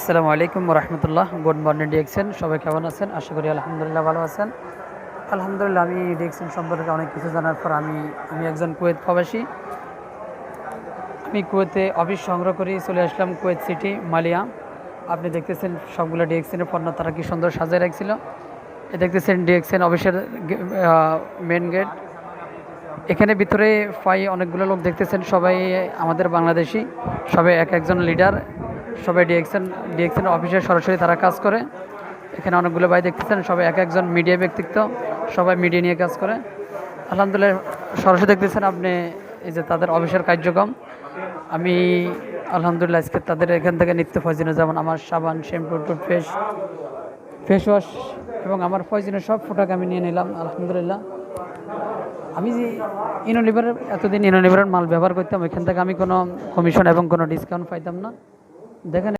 আসসালামু আলাইকুম রহমতুল্লাহ। Good morning ডিএক্সেন, সবাই কেমন আছেন? আশা করি আলহামদুলিল্লাহ ভালো আছেন। আলহামদুলিল্লাহ, আমি ডিএক্সেন সম্পর্কে অনেক কিছু জানার পর আমি একজন কুয়েত প্রবাসী। আমি কুয়েতে অফিস সংগ্রহ করি চলে আসলাম কুয়েত সিটি মালিয়া। আপনি দেখতেছেন সবগুলো ডিএক্সেনের পণ্য তারা কি সুন্দর সাজিয়ে রাখছিল। দেখতেছেন ডিএক্সেন অফিসের মেন গেট। এখানে ভিতরে অনেকগুলো লোক দেখতেছেন, সবাই আমাদের বাংলাদেশি, সবাই একজন লিডার, সবাই ডিএক্সেন অফিসে সরাসরি তারা কাজ করে। এখানে অনেকগুলো ভাই দেখতেছেন, সবাই একজন মিডিয়া ব্যক্তিত্ব, সবাই মিডিয়া নিয়ে কাজ করে। আলহামদুলিল্লাহ, সরাসরি দেখতেছেন আপনি এই যে তাদের অফিসের কার্যক্রম। আমি আলহামদুলিল্লাহ আজকে তাদের এখান থেকে নিত্য প্রয়োজনীয়, যেমন আমার সাবান, শ্যাম্পু, টুথপেস্ট, ফেস ওয়াশ এবং আমার প্রয়োজনীয় সব প্রোডাক্ট আমি নিয়ে নিলাম। আলহামদুলিল্লাহ, আমি যে এতদিন ইনোলিভারের মাল ব্যবহার করতাম, এখান থেকে আমি কোনো কমিশন এবং কোনো ডিসকাউন্ট পাইতাম না। দেখেন